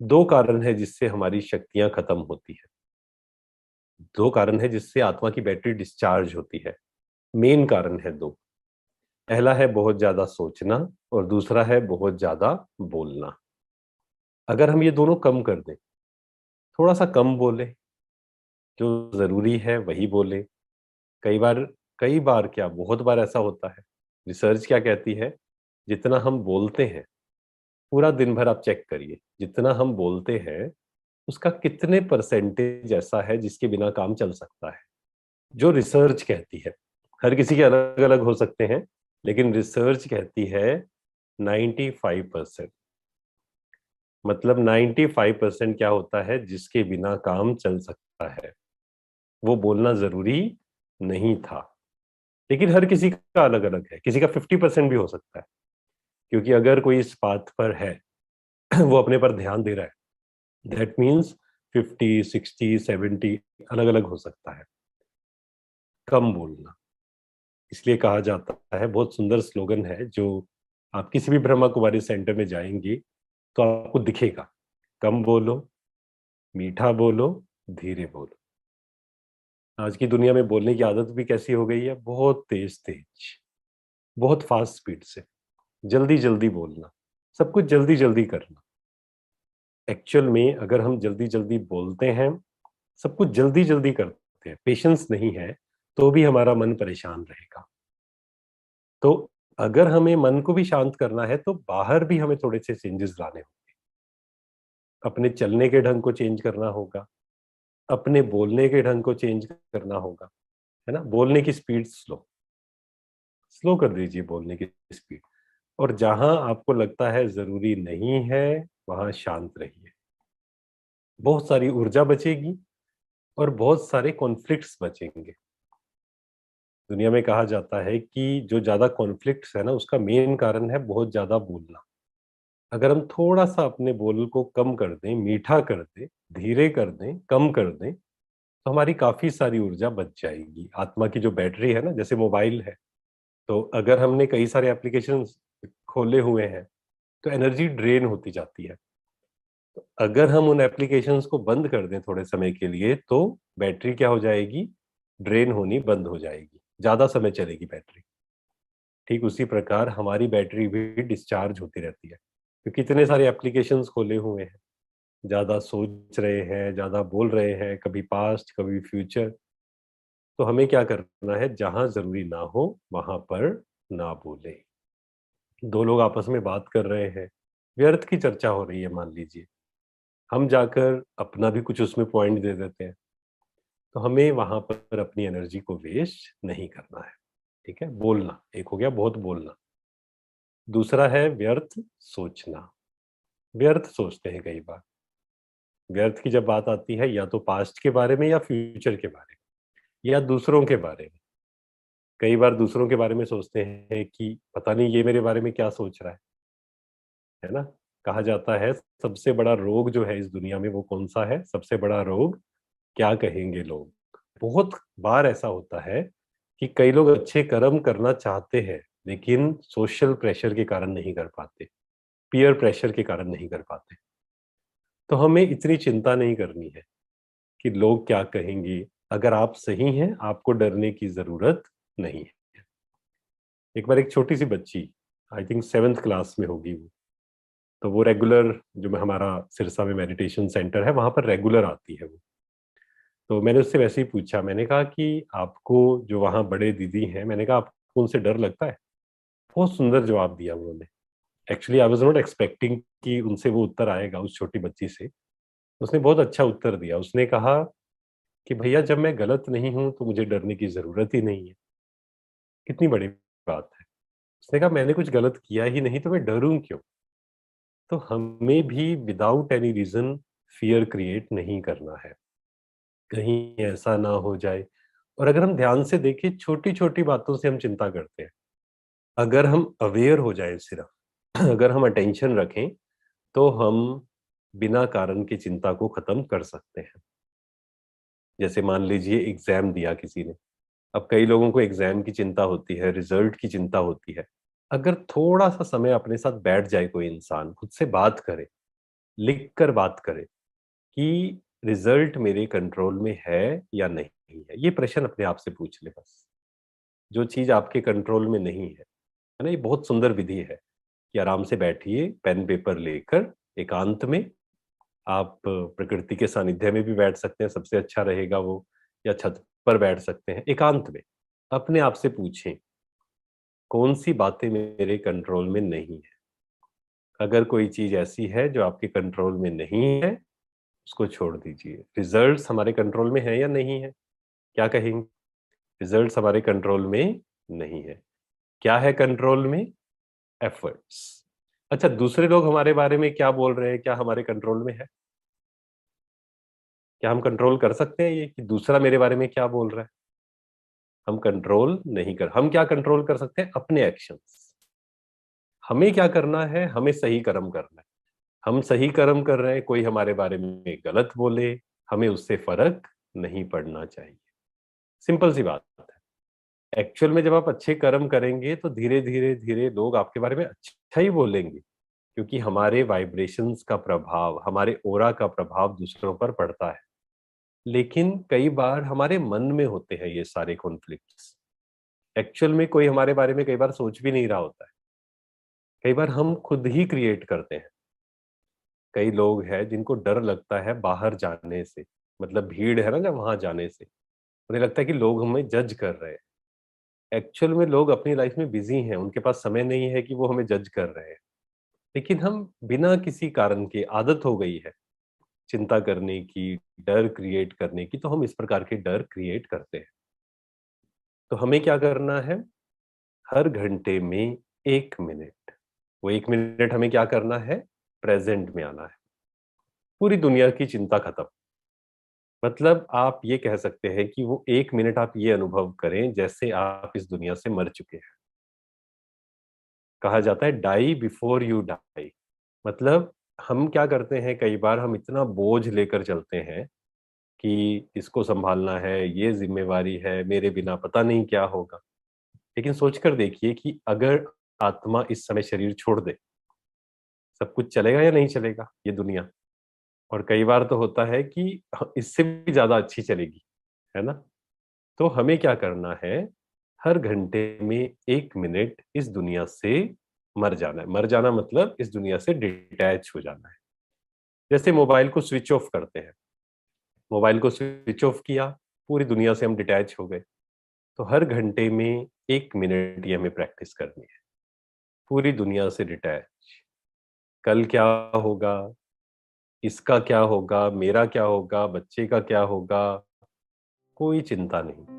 दो कारण है जिससे हमारी शक्तियां खत्म होती है। दो कारण है जिससे आत्मा की बैटरी डिस्चार्ज होती है। मेन कारण है दो। पहला है बहुत ज्यादा सोचना, और दूसरा है बहुत ज्यादा बोलना। अगर हम ये दोनों कम कर दें, थोड़ा सा कम बोले, जो जरूरी है वही बोले। कई बार कई बार क्या, बहुत बार ऐसा होता है। रिसर्च क्या कहती है, जितना हम बोलते हैं, पूरा दिन भर आप चेक करिए, जितना हम बोलते हैं उसका कितने परसेंटेज ऐसा है जिसके बिना काम चल सकता है। जो रिसर्च कहती है, हर किसी के अलग अलग हो सकते हैं, लेकिन रिसर्च कहती है 95%। मतलब 95% क्या होता है जिसके बिना काम चल सकता है, वो बोलना जरूरी नहीं था। लेकिन हर किसी का अलग अलग है, किसी का 50% भी हो सकता है। क्योंकि अगर कोई इस बात पर है वो अपने पर ध्यान दे रहा है, दैट मीन्स 50, 60, 70 अलग अलग हो सकता है। कम बोलना, इसलिए कहा जाता है, बहुत सुंदर स्लोगन है जो आप किसी भी ब्रह्मा कुमारी सेंटर में जाएंगे तो आपको दिखेगा। कम बोलो, मीठा बोलो, धीरे बोलो। आज की दुनिया में बोलने की आदत भी कैसी हो गई है, बहुत तेज तेज, बहुत फास्ट स्पीड से, जल्दी जल्दी बोलना, सब कुछ जल्दी जल्दी करना। एक्चुअल में अगर हम जल्दी जल्दी बोलते हैं, सब कुछ जल्दी जल्दी करते हैं, पेशेंस नहीं है, तो भी हमारा मन परेशान रहेगा। तो अगर हमें मन को भी शांत करना है तो बाहर भी हमें थोड़े से चेंजेस लाने होंगे। अपने चलने के ढंग को चेंज करना होगा, अपने बोलने के ढंग को चेंज करना होगा, है ना। बोलने की स्पीड स्लो स्लो कर दीजिए, बोलने की स्पीड। और जहां आपको लगता है जरूरी नहीं है, वहां शांत रहिए। बहुत सारी ऊर्जा बचेगी और बहुत सारे कॉन्फ्लिक्ट्स बचेंगे। दुनिया में कहा जाता है कि जो ज्यादा कॉन्फ्लिक्ट्स है ना, उसका मेन कारण है बहुत ज्यादा बोलना। अगर हम थोड़ा सा अपने बोल को कम कर दें, मीठा कर दें, धीरे कर दें, कम कर दें, तो हमारी काफी सारी ऊर्जा बच जाएगी। आत्मा की जो बैटरी है ना, जैसे मोबाइल है, तो अगर हमने कई सारे एप्लीकेशंस खोले हुए हैं तो एनर्जी ड्रेन होती जाती है। तो अगर हम उन एप्लीकेशंस को बंद कर दें थोड़े समय के लिए, तो बैटरी क्या हो जाएगी, ड्रेन होनी बंद हो जाएगी, ज्यादा समय चलेगी बैटरी। ठीक उसी प्रकार हमारी बैटरी भी डिस्चार्ज होती रहती है, क्योंकि इतने सारे एप्लीकेशंस खोले हुए हैं, ज्यादा सोच रहे हैं, ज्यादा बोल रहे हैं, कभी पास्ट कभी फ्यूचर। तो हमें क्या करना है, जहां जरूरी ना हो वहां पर ना बोले। दो लोग आपस में बात कर रहे हैं, व्यर्थ की चर्चा हो रही है मान लीजिए, हम जाकर अपना भी कुछ उसमें पॉइंट दे देते हैं, तो हमें वहां पर अपनी एनर्जी को वेस्ट नहीं करना है। ठीक है, बोलना एक हो गया, बहुत बोलना। दूसरा है व्यर्थ सोचना। व्यर्थ सोचते हैं कई बार। व्यर्थ की जब बात आती है, या तो पास्ट के बारे में या फ्यूचर के बारे में या दूसरों के बारे में। कई बार दूसरों के बारे में सोचते हैं कि पता नहीं ये मेरे बारे में क्या सोच रहा है ना। कहा जाता है सबसे बड़ा रोग जो है इस दुनिया में वो कौन सा है, सबसे बड़ा रोग, क्या कहेंगे लोग। बहुत बार ऐसा होता है कि कई लोग अच्छे कर्म करना चाहते हैं, लेकिन सोशल प्रेशर के कारण नहीं कर पाते, पीयर प्रेशर के कारण नहीं कर पाते। तो हमें इतनी चिंता नहीं करनी है कि लोग क्या कहेंगे। अगर आप सही हैं, आपको डरने की जरूरत नहीं है। एक बार एक छोटी सी बच्ची, आई थिंक 7th क्लास में होगी वो, तो वो रेगुलर, जो मैं हमारा सिरसा में मेडिटेशन सेंटर है वहां पर रेगुलर आती है वो। तो मैंने उससे वैसे ही पूछा, मैंने कहा कि आपको जो वहाँ बड़े दीदी हैं, मैंने कहा आपको उनसे डर लगता है। बहुत सुंदर जवाब दिया उन्होंने। Actually I was not expecting कि उनसे वो उत्तर आएगा, उस छोटी बच्ची से। उसने बहुत अच्छा उत्तर दिया। उसने कहा कि भैया जब मैं गलत नहीं हूं तो मुझे डरने की जरूरत ही नहीं है। कितनी बड़ी बात है। उसने कहा मैंने कुछ गलत किया ही नहीं तो मैं डरूं क्यों। तो हमें भी without any reason fear create नहीं करना है, कहीं ऐसा ना हो जाए। और अगर हम ध्यान से देखें, छोटी छोटी बातों से हम चिंता करते हैं। अगर हम अवेयर हो जाएं सिर्फ, अगर हम अटेंशन रखें, तो हम बिना कारण की चिंता को खत्म कर सकते हैं। जैसे मान लीजिए एग्जाम दिया किसी ने, अब कई लोगों को एग्जाम की चिंता होती है, रिजल्ट की चिंता होती है। अगर थोड़ा सा समय अपने साथ बैठ जाए, कोई इंसान खुद से बात करे लिख कर बात करें कि रिजल्ट मेरे कंट्रोल में है या नहीं है। ये प्रश्न अपने आप से पूछ ले बस। जो चीज आपके कंट्रोल में नहीं है ना, ये बहुत सुंदर विधि है कि आराम से बैठिए पेन पेपर लेकर, एकांत में। आप प्रकृति के सानिध्य में भी बैठ सकते हैं, सबसे अच्छा रहेगा वो, या छत पर बैठ सकते हैं एकांत में। अपने आप से पूछें कौन सी बातें मेरे कंट्रोल में नहीं है। अगर कोई चीज ऐसी है जो आपके कंट्रोल में नहीं है, उसको छोड़ दीजिए। रिजल्ट्स हमारे कंट्रोल में है या नहीं है? क्या कहेंगे? रिजल्ट्स हमारे कंट्रोल में नहीं है। क्या है कंट्रोल में? एफर्ट्स। अच्छा, दूसरे लोग हमारे बारे में क्या बोल रहे हैं, क्या हमारे कंट्रोल में है? क्या हम कंट्रोल कर सकते हैं ये कि दूसरा मेरे बारे में क्या बोल रहा है? हम कंट्रोल नहीं कर। हम क्या कंट्रोल कर सकते हैं? अपने एक्शंस। हमें क्या करना है? हमें सही कर्म करना है। हम सही कर्म कर रहे हैं, कोई हमारे बारे में गलत बोले, हमें उससे फर्क नहीं पड़ना चाहिए। सिंपल सी बात है। एक्चुअल में जब आप अच्छे कर्म करेंगे तो धीरे धीरे धीरे लोग आपके बारे में अच्छा ही बोलेंगे, क्योंकि हमारे वाइब्रेशंस का प्रभाव, हमारे ओरा का प्रभाव दूसरों पर पड़ता है। लेकिन कई बार हमारे मन में होते हैं ये सारे कॉन्फ्लिक्ट्स। एक्चुअल में कोई हमारे बारे में कई बार सोच भी नहीं रहा होता है। कई बार हम खुद ही क्रिएट करते हैं। कई लोग हैं जिनको डर लगता है बाहर जाने से, मतलब भीड़ है ना जब, वहां जाने से उन्हें लगता है कि लोग हमें जज कर रहे हैं। एक्चुअल में लोग अपनी लाइफ में बिजी हैं, उनके पास समय नहीं है कि वो हमें जज कर रहे हैं। लेकिन हम बिना किसी कारण के, आदत हो गई है चिंता करने की, डर क्रिएट करने की, तो हम इस प्रकार के डर क्रिएट करते हैं। तो हमें क्या करना है? हर घंटे में 1 मिनट, वो 1 मिनट हमें क्या करना है? प्रेजेंट में आना है। पूरी दुनिया की चिंता खत्म। मतलब आप ये कह सकते हैं कि वो 1 मिनट आप ये अनुभव करें जैसे आप इस दुनिया से मर चुके हैं। कहा जाता है डाई बिफोर यू डाई। मतलब हम क्या करते हैं, कई बार हम इतना बोझ लेकर चलते हैं कि इसको संभालना है, ये जिम्मेवारी है, मेरे बिना पता नहीं क्या होगा। लेकिन सोचकर देखिए कि अगर आत्मा इस समय शरीर छोड़ दे, सब कुछ चलेगा या नहीं चलेगा ये दुनिया? और कई बार तो होता है कि इससे भी ज्यादा अच्छी चलेगी, है ना? तो हमें क्या करना है? हर घंटे में 1 मिनट इस दुनिया से मर जाना है। मर जाना मतलब इस दुनिया से डिटैच हो जाना है। जैसे मोबाइल को स्विच ऑफ करते हैं। मोबाइल को स्विच ऑफ किया, पूरी दुनिया से हम डिटैच हो गए। तो हर घंटे में 1 मिनट ये हमें प्रैक्टिस करनी है, पूरी दुनिया से डिटैच। कल क्या होगा, इसका क्या होगा, मेरा क्या होगा, बच्चे का क्या होगा, कोई चिंता नहीं।